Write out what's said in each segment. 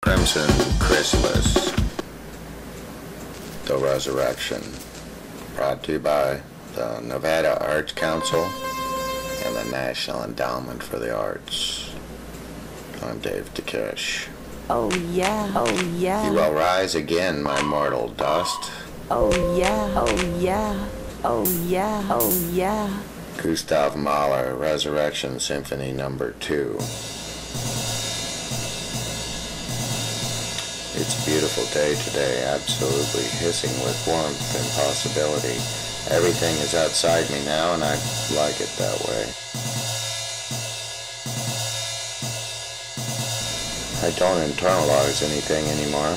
Crimson Chrysalis, The Resurrection, brought to you by the Nevada Arts Council and the National Endowment for the Arts. I'm Dave DeKesh. Oh yeah, oh yeah. You will rise again, my mortal dust. Oh yeah, oh yeah, oh yeah, oh yeah. Gustav Mahler, Resurrection Symphony No. 2. It's a beautiful day today, absolutely hissing with warmth and possibility. Everything is outside me now, and I like it that way. I don't internalize anything anymore.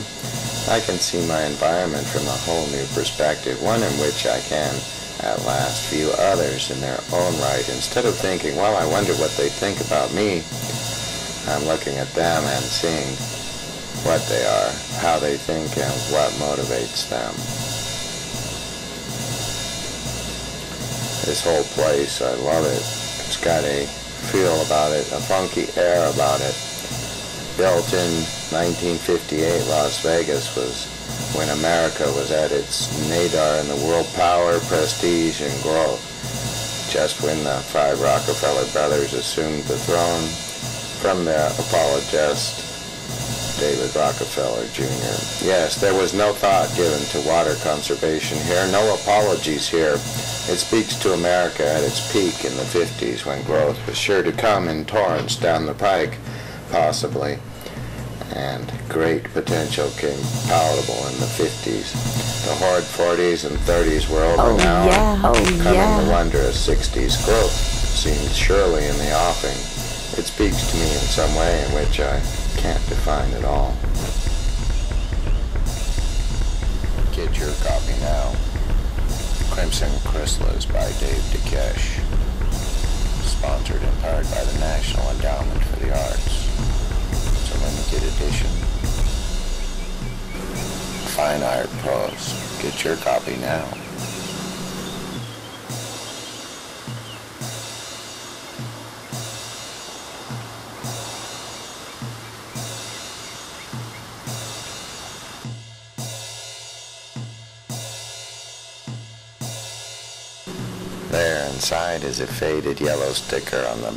I can see my environment from a whole new perspective, one in which I can, at last, view others in their own right. Instead of thinking, well, I wonder what they think about me, I'm looking at them and seeing what they are, how they think, and what motivates them. This whole place, I love it. It's got a feel about it, a funky air about it. Built in 1958, Las Vegas was when America was at its nadir in the world power, prestige, and growth. Just when the five Rockefeller brothers assumed the throne from their apologist, David Rockefeller Jr. Yes, there was no thought given to water conservation here, no apologies here. It speaks to America at its peak in the 50s when growth was sure to come in torrents down the pike, possibly, and great potential came palatable in the 50s. The horrid 40s and 30s were over now, coming the wondrous 60s. Growth seemed surely in the offing. It speaks to me in some way in which I can't define at all. Get your copy now. Crimson Chrysalis by Dave DeKesh. Sponsored in part by the National Endowment for the Arts. It's a limited edition. Fine art prose. Get your copy now. There inside is a faded yellow sticker on the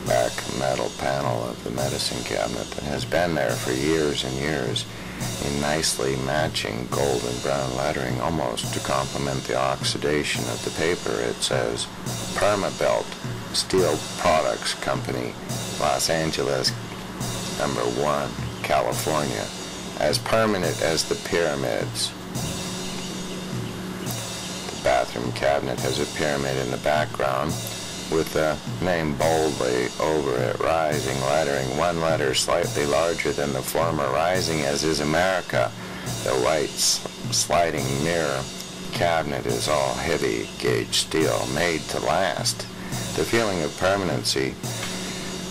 back metal panel of the medicine cabinet that has been there for years and years in nicely matching gold and brown lettering, almost to complement the oxidation of the paper. It says Permabuilt Steel Products Company, Los Angeles, No. 1, California, as permanent as the pyramids. Bathroom cabinet has a pyramid in the background with the name boldly over it, rising lettering, one letter slightly larger than the former, rising as is America. The white sliding mirror cabinet is all heavy gauge steel, made to last. The feeling of permanency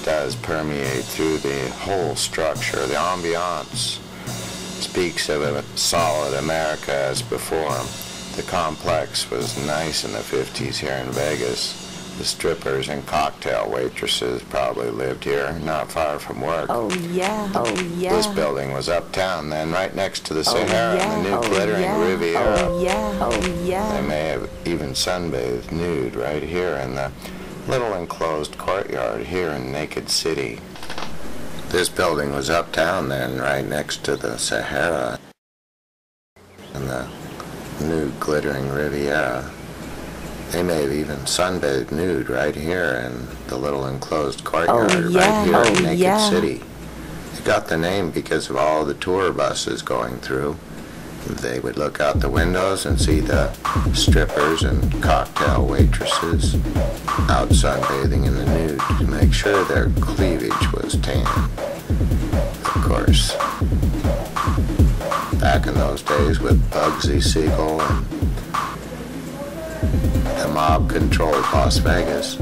does permeate through the whole structure. The ambiance speaks of a solid America as before. The complex was nice in the 50s here in Vegas. The strippers and cocktail waitresses probably lived here, not far from work. Oh yeah, oh yeah. This building was uptown then, right next to the Sahara and the new glittering Riviera. Oh yeah, oh yeah. They may have even sunbathed nude right here in the little enclosed courtyard here in Naked City. This building was uptown then, right next to the Sahara and the new glittering Riviera. They may have even sunbathed nude right here in the little enclosed courtyard right here in Naked City. It got the name because of all the tour buses going through. They would look out the windows and see the strippers and cocktail waitresses out sunbathing in the nude to make sure their cleavage was tan. Of course, back in those days with Bugsy Siegel and the mob-controlled Las Vegas,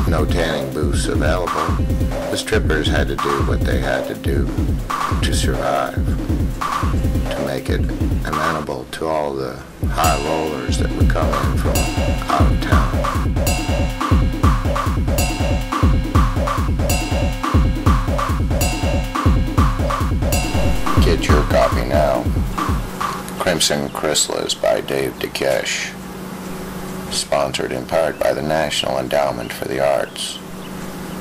no tanning booths available. The strippers had to do what they had to do to survive, to make it amenable to all the high rollers that would come in from out of town. Crimson Chrysalis by Dave DeKesh, sponsored in part by the National Endowment for the Arts.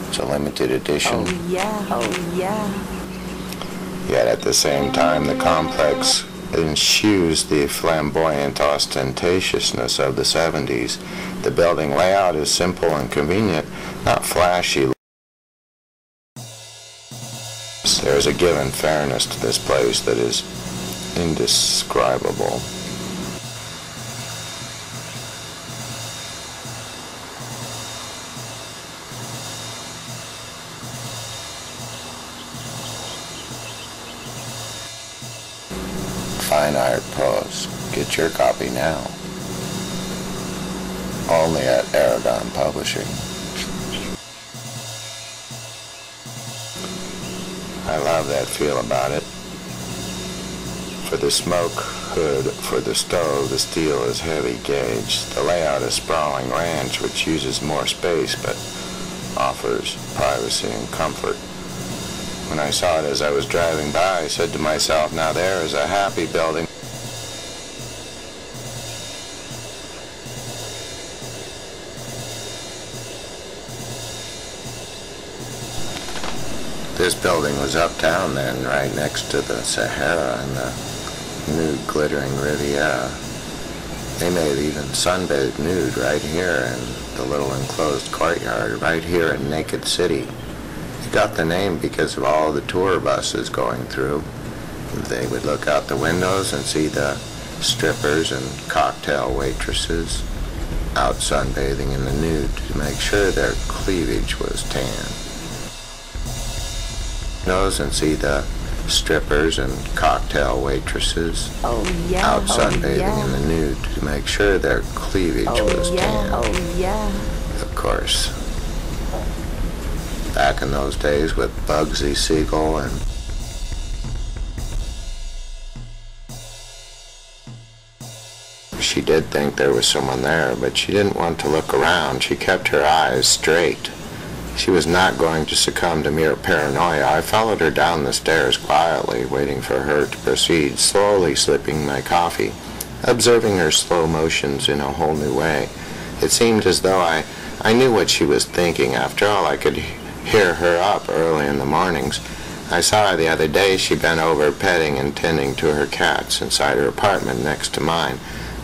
It's a limited edition. Oh yeah, oh yeah. Yet at the same time, the complex eschews the flamboyant ostentatiousness of the 70s. The building layout is simple and convenient, not flashy. There is a given fairness to this place that is indescribable. Fine art prose. Get your copy now. Only at Arragon Publishing. I love that feel about it. For the smoke hood for the stove, the steel is heavy gauge. The layout is sprawling ranch, which uses more space but offers privacy and comfort. When I saw it as I was driving by, I said to myself, now there is a happy building. This building was uptown then, right next to the Sahara and the nude glittering Riviera. They may have even sunbathed nude right here in the little enclosed courtyard, right here in Naked City. It got the name because of all the tour buses going through. They would look out the windows and see the strippers and cocktail waitresses out sunbathing in the nude to make sure their cleavage was tan. And see the strippers and cocktail waitresses out sunbathing in the nude to make sure their cleavage was tan. Oh yeah. Of course, back in those days with Bugsy Siegel and she did think there was someone there, but she didn't want to look around. She kept her eyes straight. She was not going to succumb to mere paranoia. I followed her down the stairs quietly, waiting for her to proceed, slowly sipping my coffee, observing her slow motions in a whole new way. It seemed as though I knew what she was thinking. After all, I could hear her up early in the mornings. I saw her the other day. She bent over, petting and tending to her cats inside her apartment next to mine.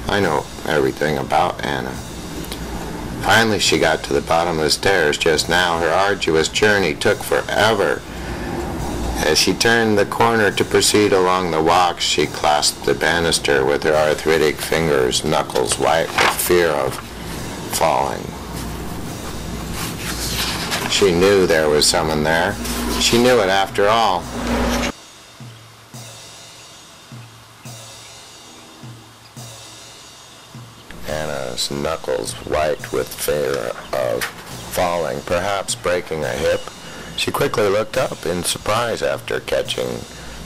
I know everything about Anna. Finally, she got to the bottom of the stairs just now. Her arduous journey took forever. As she turned the corner to proceed along the walk, she clasped the banister with her arthritic fingers, knuckles white with fear of falling. She knew there was someone there. She knew it after all. Anna's knuckles white with fear of falling, perhaps breaking a hip. She quickly looked up in surprise after catching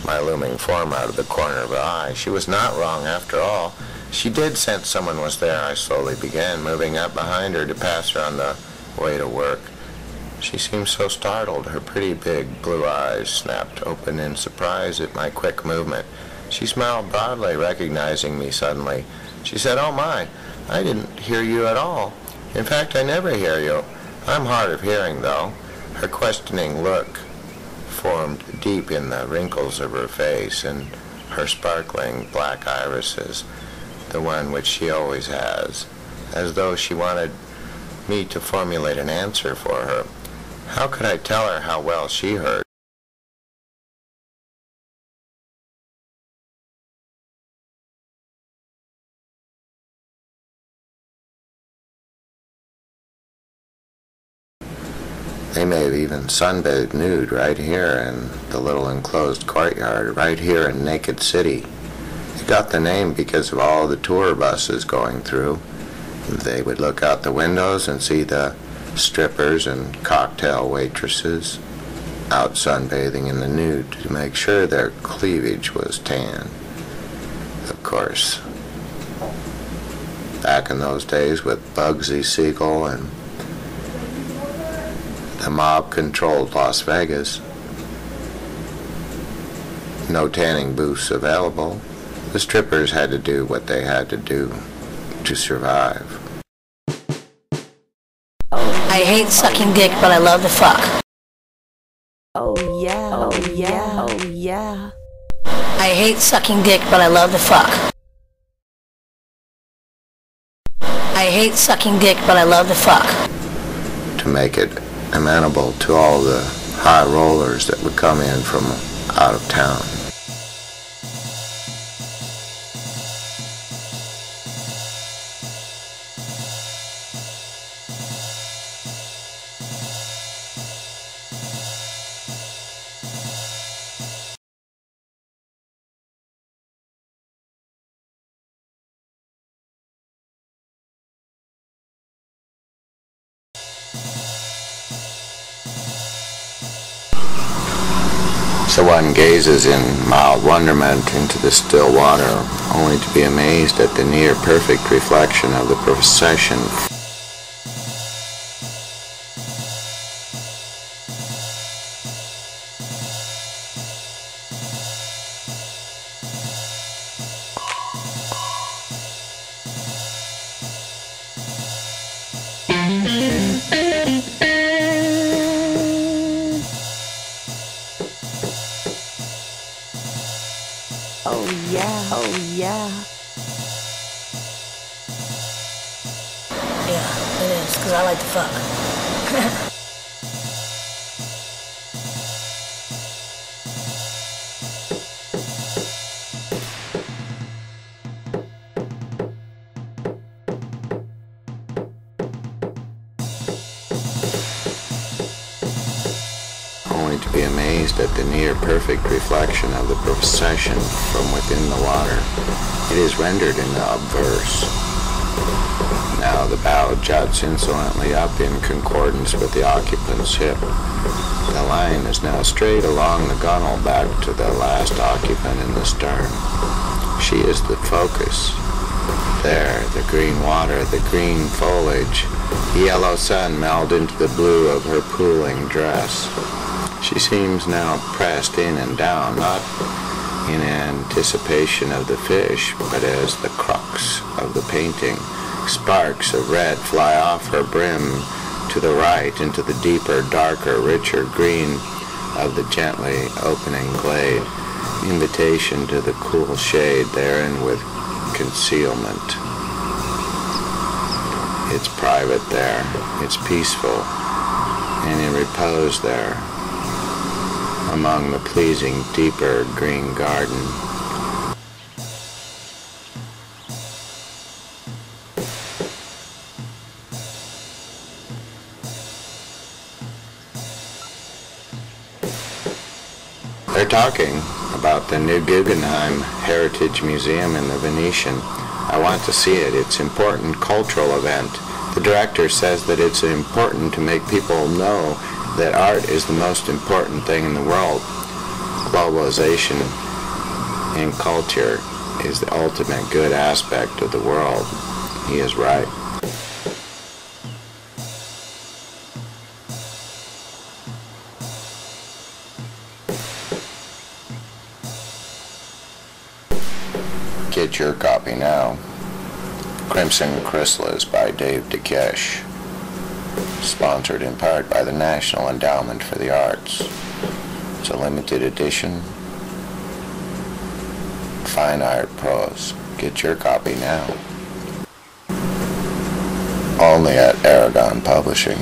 my looming form out of the corner of her eye. She was not wrong after all. She did sense someone was there. I slowly began moving up behind her to pass her on the way to work. She seemed so startled. Her pretty big blue eyes snapped open in surprise at my quick movement. She smiled broadly, recognizing me suddenly. She said, "Oh my, I didn't hear you at all. In fact, I never hear you. I'm hard of hearing, though." Her questioning look formed deep in the wrinkles of her face and her sparkling black irises, the one which she always has, as though she wanted me to formulate an answer for her. How could I tell her how well she heard? They may have even sunbathed nude right here in the little enclosed courtyard, right here in Naked City. It got the name because of all the tour buses going through. They would look out the windows and see the strippers and cocktail waitresses out sunbathing in the nude to make sure their cleavage was tan. Of course, back in those days with Bugsy Siegel and the mob-controlled Las Vegas. No tanning booths available. The strippers had to do what they had to do to survive. I hate sucking dick, but I love to fuck. Oh yeah, oh yeah, oh yeah. I hate sucking dick, but I love to fuck. I hate sucking dick, but I love to fuck. To make it amenable to all the high rollers that would come in from out of town. So one gazes in mild wonderment into the still water, only to be amazed at the near-perfect reflection of the procession. Oh yeah, oh yeah. Yeah, it is, because I like to fuck. Only to be amazed at the near-perfect reflection of the procession from within the water. It is rendered in the obverse. Now the bow juts insolently up in concordance with the occupant's hip. The line is now straight along the gunwale back to the last occupant in the stern. She is the focus. There, the green water, the green foliage, the yellow sun meld into the blue of her pooling dress. She seems now pressed in and down, not in anticipation of the fish, but as the crux of the painting. Sparks of red fly off her brim to the right into the deeper, darker, richer green of the gently opening glade. Invitation to the cool shade therein with concealment. It's private there, it's peaceful, and in repose there, among the pleasing, deeper green garden. They're talking about the new Guggenheim Heritage Museum in the Venetian. I want to see it. It's an important cultural event. The director says that it's important to make people know that art is the most important thing in the world. Globalization and culture is the ultimate good aspect of the world. He is right. Get your copy now. Crimson Chrysalis by Dave DeKesh. Sponsored in part by the National Endowment for the Arts. It's a limited edition. Fine art prose. Get your copy now. Only at Arragon Publishing.